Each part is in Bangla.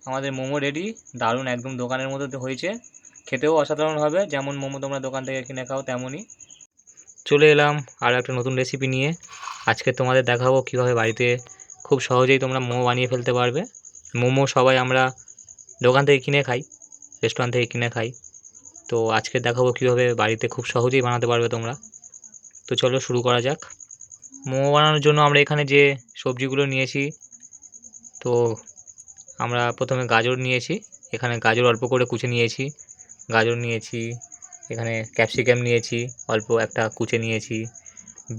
আমাদের মোমো রেডি। দারুণ, একদম দোকানের মতো তো হয়েছে, খেতেও অসাধারণ হবে। যেমন মোমো তোমরা দোকান থেকে কিনে খাও তেমনই। চলে এলাম আরও একটা নতুন রেসিপি নিয়ে। আজকে তোমাদের দেখাবো কীভাবে বাড়িতে খুব সহজেই তোমরা মোমো বানিয়ে ফেলতে পারবে। মোমো সবাই আমরা দোকান থেকে কিনে খাই, রেস্টুরেন্ট থেকে কিনে খাই। তো আজকে দেখাবো কীভাবে বাড়িতে খুব সহজেই বানাতে পারবে তোমরা। তো চলো শুরু করা যাক। মোমো বানানোর জন্য আমরা এখানে যে সবজিগুলো নিয়েছি, তো আমরা প্রথমে গাজর নিয়েছি। এখানে গাজর অল্প করে কুচে নিয়েছি। গাজর নিয়েছি, এখানে ক্যাপসিকাম নিয়েছি অল্প একটা কুচে নিয়েছি,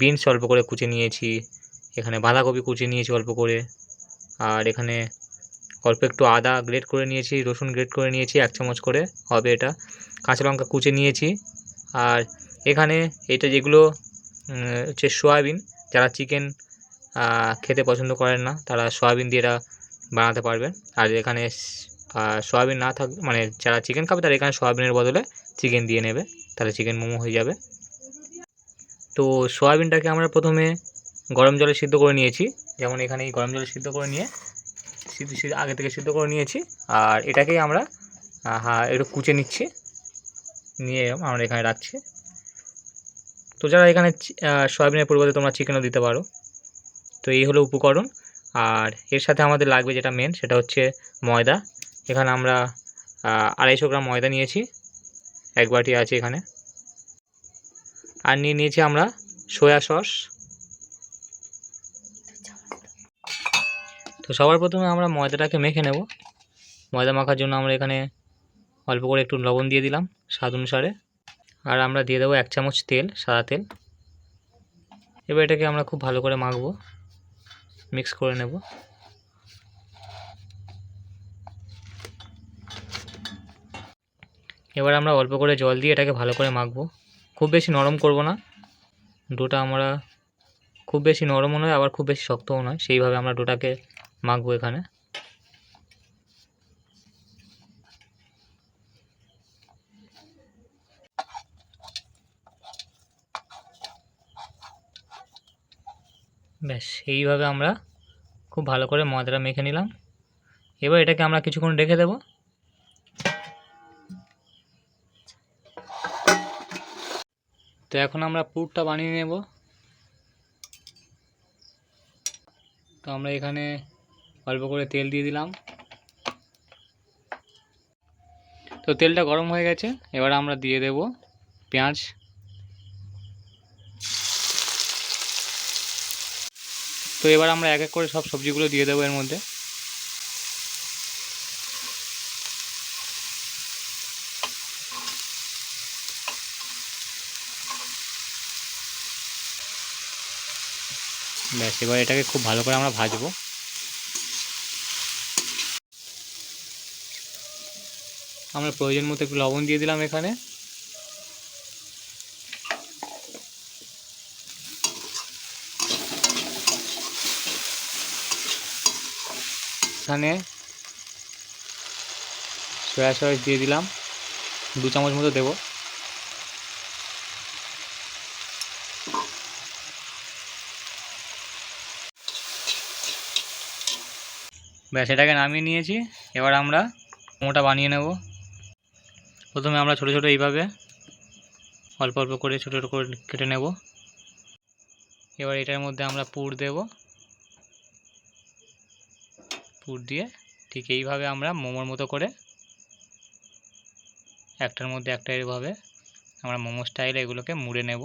বিনস অল্প করে কুচে নিয়েছি, এখানে বাঁধাকপি কুচে নিয়েছি অল্প করে, আর এখানে অল্প একটু আদা গ্রেট করে নিয়েছি, রসুন গ্রেট করে নিয়েছি 1 চামচ করে হবে এটা, কাঁচা লঙ্কা কুচে নিয়েছি। আর এখানে এটা যেগুলো হচ্ছে সয়াবিন। যারা চিকেন খেতে পছন্দ করেন না তারা সয়াবিন দিয়ে এটা বানাতে পারবেন। আর এখানে সয়াবিন না থাক মানে যারা চিকেন খাবে তারা এখানে সয়াবিনের বদলে চিকেন দিয়ে নেবে, তাহলে চিকেন মোমো হয়ে যাবে। তো সয়াবিনটাকে আমরা প্রথমে গরম জলে সিদ্ধ করে নিয়েছি। যেমন এখানে এই গরম জলে সিদ্ধ করে নিয়ে আগে থেকে সিদ্ধ করে নিয়েছি। আর এটাকেই আমরা একটু কুচে নিচ্ছি, নিয়ে আমরা এখানে রাখছি। তো যারা এখানে সয়াবিনের পরিবর্তে তোমরা চিকেনও দিতে পারো। তো এই হলো উপকরণ। আর এর সাথে আমাদের লাগবে যেটা মেন, সেটা হচ্ছে ময়দা। এখানে আমরা 250 গ্রাম ময়দা নিয়েছি, 1 বাটি আছে এখানে। আর নিয়ে নিয়েছি আমরা সয়া সস। তো সবার প্রথমে আমরা ময়দাটাকে মেখে নেব। ময়দা মাখার জন্য আমরা এখানে অল্প করে একটু লবণ দিয়ে দিলাম স্বাদ অনুসারে। আর আমরা দিয়ে দেবো 1 চামচ তেল, সাদা তেল। এবার এটাকে আমরা খুব ভালো করে মাখবো, মিক্স করে নেব। এবার আমরা অল্প করে জল দিয়ে এটাকে ভালো করে মাখবো। খুব বেশি নরম করব না ডোটা, আমরা খুব বেশি নরমও নয় আবার খুব বেশি শক্তও নয়, সেইভাবে আমরা ডোটাকে মাখবো এখানে। ব্যাস এইভাবে আমরা খুব ভালো করে ময়দাটা মেখে নিলাম। এবার এটাকে আমরা কিছুক্ষণ রেখে দেব। তো এখন আমরা পুরটা বানিয়ে নেব। তো আমরা এখানে অল্প করে তেল দিয়ে দিলাম। তো তেলটা গরম হয়ে গেছে, এবার আমরা দিয়ে দেব পেঁয়াজ। তো এবার আমরা এক এক করে সব সবজিগুলো দিয়ে দেবো এর মধ্যে। ব্যাস এবার এটাকে খুব ভালো করে আমরা ভাজবো। আমরা প্রয়োজন মতো একটু লবণ দিয়ে দিলাম এখানে। এখানে সয়া সস দিয়ে দিলাম, 2 চামচ মতো দেবো। ব্যাস এটাকে নামিয়ে নিয়েছি। এবার আমরা মোমোটা বানিয়ে নেব। প্রথমে আমরা ছোটো ছোটো এইভাবে অল্প অল্প করে ছোটো ছোটো করে কেটে নেব। এবার এটার মধ্যে আমরা পুর দেব। পুর দিয়ে ঠিক এইভাবে আমরা মোমোর মতো করে একটার মধ্যে একটা এইভাবে আমরা মোমো স্টাইলে এগুলোকে মুড়ে নেব।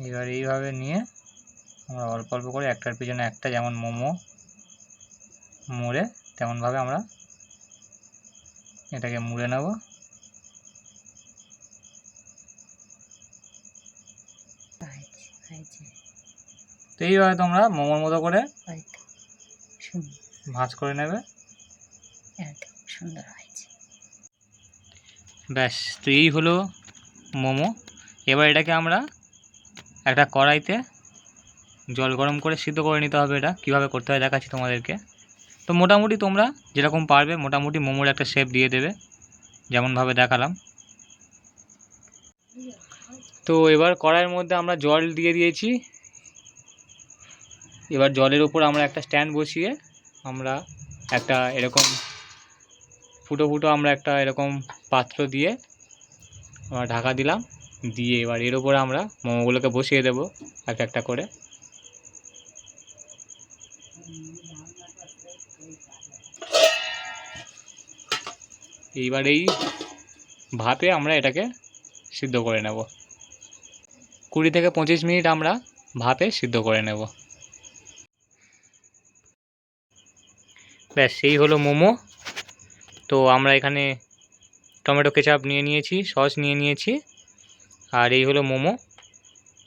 এবার এইভাবে নিয়ে আমরা অল্প অল্প করে একটার পিছনে একটা, যেমন মোমো মুড়ে তেমনভাবে আমরা এটাকে মুড়ে নেব। তো এইভাবে তোমরা মোমোর মতো করে ভাঁজ করে নেবে। সুন্দর হয়েছে। ব্যাস তো এই হলো মোমো। এবার এটাকে আমরা একটা কড়াইতে জল গরম করে সিদ্ধ করে নিতে হবে। এটা কীভাবে করতে হয় দেখাচ্ছি তোমাদেরকে। তো মোটামুটি তোমরা যেরকম পারবে মোটামুটি মোমোর একটা শেপ দিয়ে দেবে, যেমনভাবে দেখালাম। তো এবার কড়াইয়ের মধ্যে আমরা জল দিয়ে দিয়েছি। এবার জলের ওপর আমরা একটা স্ট্যান্ড বসিয়ে আমরা একটা এরকম ফুটো ফুটো আমরা একটা এরকম পাত্র দিয়ে আমরা ঢাকা দিলাম, দিয়ে এবার এর ওপরে আমরা মোমোগুলোকে বসিয়ে দেবো একটা একটা করে। এইবার এই ভাপে আমরা এটাকে সিদ্ধ করে নেব, 20 থেকে 25 মিনিট আমরা ভাপে সিদ্ধ করে নেব। ব্যাস এই হলো মোমো। তো আমরা এখানে টমেটো কেচাপ নিয়ে নিয়েছি, সস নিয়ে নিয়েছি, আর এই হলো মোমো,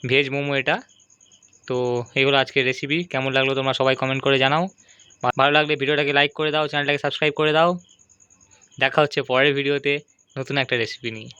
ভেজ মোমো এটা। তো এই হলো আজকের রেসিপি। কেমন লাগলো তোমরা সবাই কমেন্ট করে জানাও। ভালো লাগলে ভিডিওটাকে লাইক করে দাও, চ্যানেলটাকে সাবস্ক্রাইব করে দাও। দেখা হচ্ছে পরের ভিডিওতে নতুন একটা রেসিপি নিয়ে।